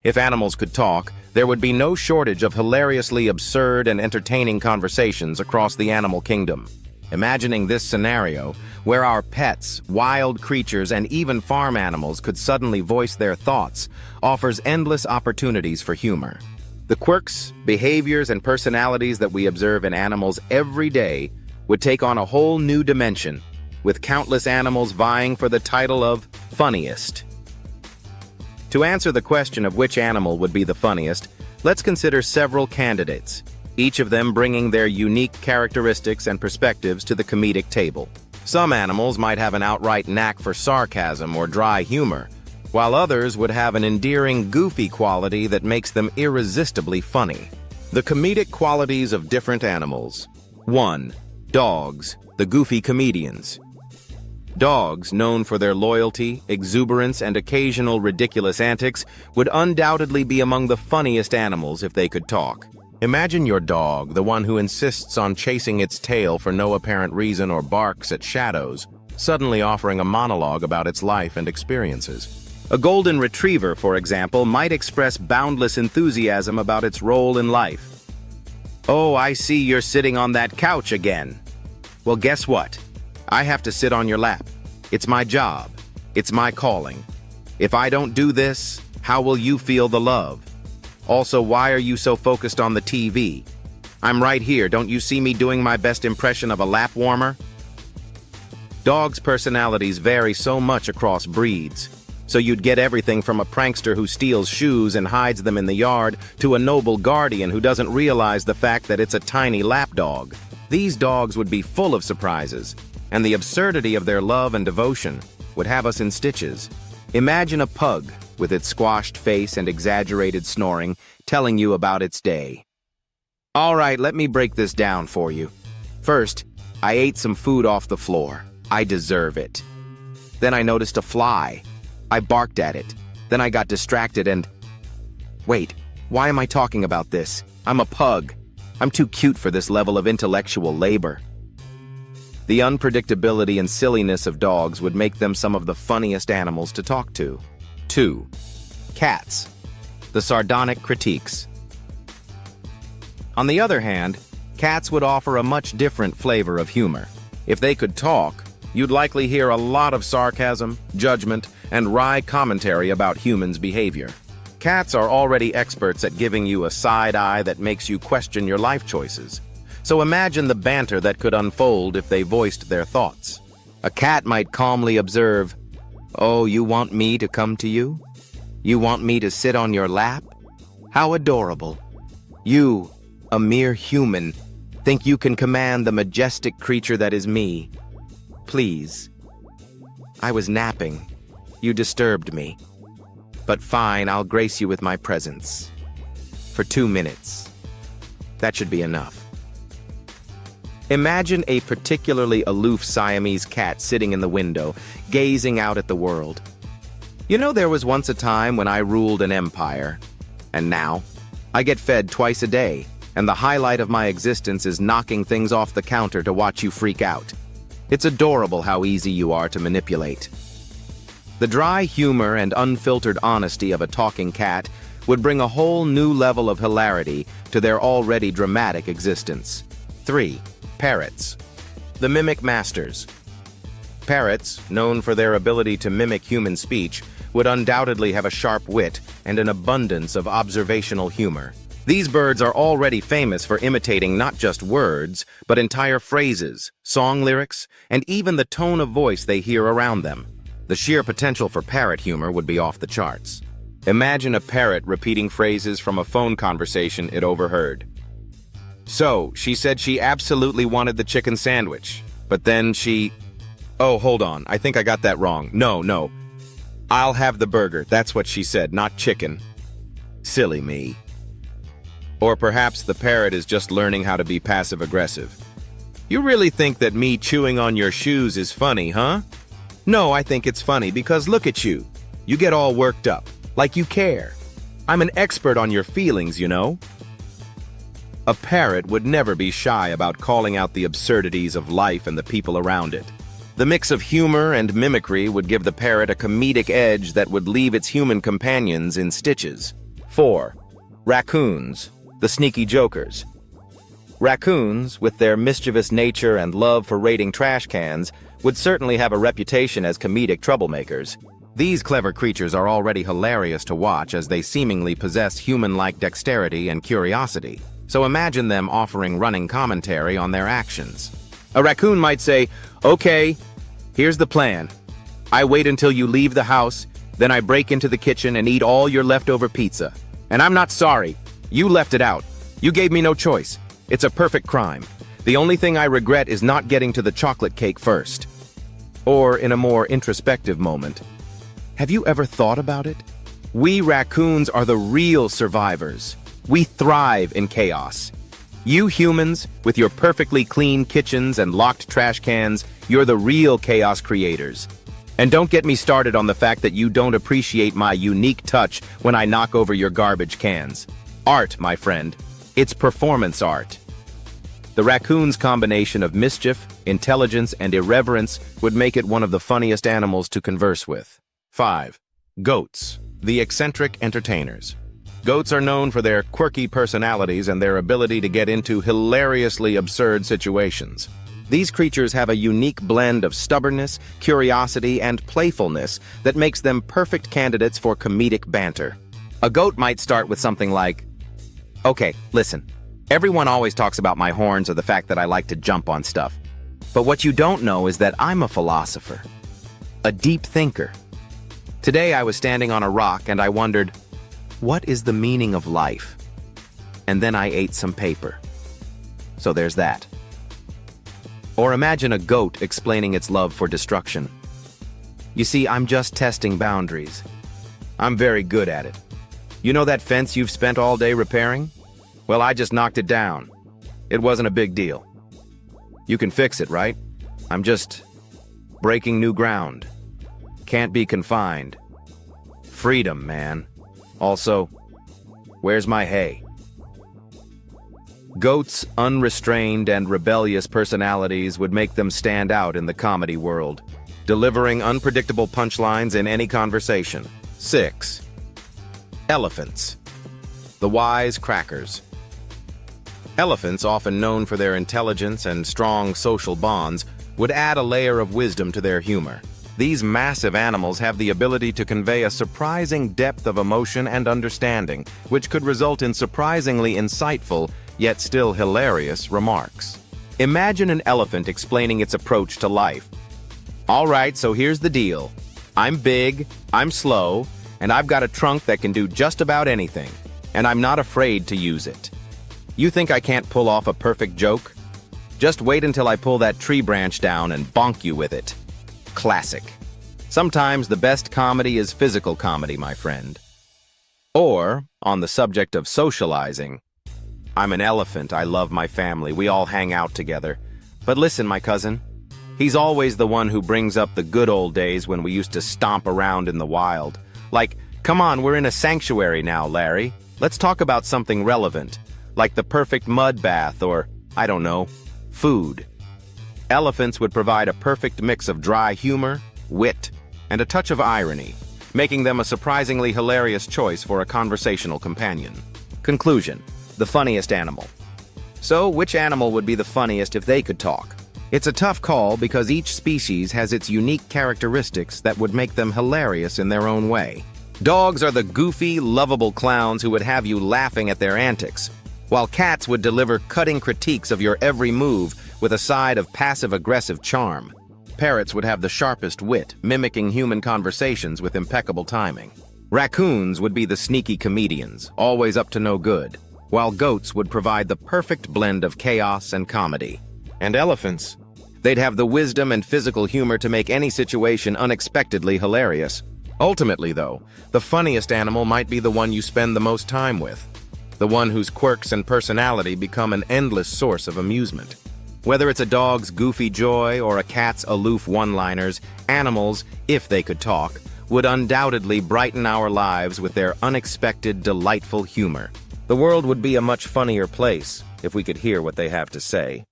If animals could talk, there would be no shortage of hilariously absurd and entertaining conversations across the animal kingdom. Imagining this scenario, where our pets, wild creatures, and even farm animals could suddenly voice their thoughts, offers endless opportunities for humor. The quirks, behaviors, and personalities that we observe in animals every day would take on a whole new dimension, with countless animals vying for the title of funniest. To answer the question of which animal would be the funniest, let's consider several candidates, each of them bringing their unique characteristics and perspectives to the comedic table. Some animals might have an outright knack for sarcasm or dry humor, while others would have an endearing, goofy quality that makes them irresistibly funny. The comedic qualities of different animals. 1. Dogs, the goofy comedians. Dogs, known for their loyalty, exuberance, and occasional ridiculous antics, would undoubtedly be among the funniest animals if they could talk. Imagine your dog, the one who insists on chasing its tail for no apparent reason or barks at shadows, suddenly offering a monologue about its life and experiences. A golden retriever, for example, might express boundless enthusiasm about its role in life. "Oh, I see you're sitting on that couch again. Well, guess what? I have to sit on your lap. It's my job. It's my calling. If I don't do this, how will you feel the love? Also, why are you so focused on the TV? I'm right here. Don't you see me doing my best impression of a lap warmer?" Dogs' personalities vary so much across breeds, so you'd get everything from a prankster who steals shoes and hides them in the yard to a noble guardian who doesn't realize the fact that it's a tiny lapdog. These dogs would be full of surprises, and the absurdity of their love and devotion would have us in stitches. Imagine a pug, with its squashed face and exaggerated snoring, telling you about its day. "All right, let me break this down for you. First, I ate some food off the floor. I deserve it. Then I noticed a fly. I barked at it. Then I got distracted and... Wait, why am I talking about this? I'm a pug. I'm too cute for this level of intellectual labor." The unpredictability and silliness of dogs would make them some of the funniest animals to talk to. 2. Cats, the sardonic critiques. On the other hand, cats would offer a much different flavor of humor. If they could talk, you'd likely hear a lot of sarcasm, judgment, and wry commentary about humans' behavior. Cats are already experts at giving you a side eye that makes you question your life choices. So imagine the banter that could unfold if they voiced their thoughts. A cat might calmly observe, "Oh, you want me to come to you? You want me to sit on your lap? How adorable. You, a mere human, think you can command the majestic creature that is me. Please. I was napping. You disturbed me. But fine, I'll grace you with my presence. For 2 minutes. That should be enough." Imagine a particularly aloof Siamese cat sitting in the window, gazing out at the world. "You know, there was once a time when I ruled an empire. And now, I get fed twice a day, and the highlight of my existence is knocking things off the counter to watch you freak out. It's adorable how easy you are to manipulate." The dry humor and unfiltered honesty of a talking cat would bring a whole new level of hilarity to their already dramatic existence. 3. Parrots, the mimic masters. Parrots, known for their ability to mimic human speech, would undoubtedly have a sharp wit and an abundance of observational humor. These birds are already famous for imitating not just words, but entire phrases, song lyrics, and even the tone of voice they hear around them. The sheer potential for parrot humor would be off the charts. Imagine a parrot repeating phrases from a phone conversation it overheard. "So, she said she absolutely wanted the chicken sandwich, but then she... Oh, hold on, I think I got that wrong. No. I'll have the burger, that's what she said, not chicken. Silly me." Or perhaps the parrot is just learning how to be passive-aggressive. "You really think that me chewing on your shoes is funny, huh? No, I think it's funny because look at you. You get all worked up, like you care. I'm an expert on your feelings, you know." A parrot would never be shy about calling out the absurdities of life and the people around it. The mix of humor and mimicry would give the parrot a comedic edge that would leave its human companions in stitches. 4. Raccoons, the sneaky jokers. Raccoons, with their mischievous nature and love for raiding trash cans, would certainly have a reputation as comedic troublemakers. These clever creatures are already hilarious to watch as they seemingly possess human-like dexterity and curiosity. So imagine them offering running commentary on their actions. A raccoon might say, "Okay, here's the plan. I wait until you leave the house, then I break into the kitchen and eat all your leftover pizza. And I'm not sorry. You left it out. You gave me no choice. It's a perfect crime. The only thing I regret is not getting to the chocolate cake first." Or in a more introspective moment, have you ever thought about it? We raccoons are the real survivors. We thrive in chaos. You humans, with your perfectly clean kitchens and locked trash cans, you're the real chaos creators. And don't get me started on the fact that you don't appreciate my unique touch when I knock over your garbage cans. Art, my friend. It's performance art. The raccoon's combination of mischief, intelligence, and irreverence would make it one of the funniest animals to converse with. 5. Goats, the eccentric entertainers. Goats are known for their quirky personalities and their ability to get into hilariously absurd situations. These creatures have a unique blend of stubbornness, curiosity, and playfulness that makes them perfect candidates for comedic banter. A goat might start with something like, "Okay, listen. Everyone always talks about my horns or the fact that I like to jump on stuff. But what you don't know is that I'm a philosopher, a deep thinker. Today I was standing on a rock and I wondered, what is the meaning of life? And then I ate some paper. So there's that." Or imagine a goat explaining its love for destruction. "You see, I'm just testing boundaries. I'm very good at it. You know that fence you've spent all day repairing? Well, I just knocked it down. It wasn't a big deal. You can fix it, right? I'm just breaking new ground. Can't be confined. Freedom, man. Also, where's my hay?" Goats' unrestrained and rebellious personalities would make them stand out in the comedy world, delivering unpredictable punchlines in any conversation. 6. Elephants, the wise crackers. Elephants, often known for their intelligence and strong social bonds, would add a layer of wisdom to their humor. These massive animals have the ability to convey a surprising depth of emotion and understanding, which could result in surprisingly insightful, yet still hilarious, remarks. Imagine an elephant explaining its approach to life. "All right, so here's the deal. I'm big, I'm slow, and I've got a trunk that can do just about anything, and I'm not afraid to use it. You think I can't pull off a perfect joke? Just wait until I pull that tree branch down and bonk you with it." Classic. Sometimes the best comedy is physical comedy, my friend. Or, on the subject of socializing, "I'm an elephant, I love my family, we all hang out together. But listen, my cousin, he's always the one who brings up the good old days when we used to stomp around in the wild. Like, come on, we're in a sanctuary now, Larry. Let's talk about something relevant, like the perfect mud bath or, I don't know, food." Elephants would provide a perfect mix of dry humor, wit, and a touch of irony, making them a surprisingly hilarious choice for a conversational companion. Conclusion: the funniest animal. So, which animal would be the funniest if they could talk? It's a tough call because each species has its unique characteristics that would make them hilarious in their own way. Dogs are the goofy, lovable clowns who would have you laughing at their antics, while cats would deliver cutting critiques of your every move with a side of passive-aggressive charm. Parrots would have the sharpest wit, mimicking human conversations with impeccable timing. Raccoons would be the sneaky comedians, always up to no good, while goats would provide the perfect blend of chaos and comedy. And elephants, they'd have the wisdom and physical humor to make any situation unexpectedly hilarious. Ultimately, though, the funniest animal might be the one you spend the most time with, the one whose quirks and personality become an endless source of amusement. Whether it's a dog's goofy joy or a cat's aloof one-liners, animals, if they could talk, would undoubtedly brighten our lives with their unexpected, delightful humor. The world would be a much funnier place if we could hear what they have to say.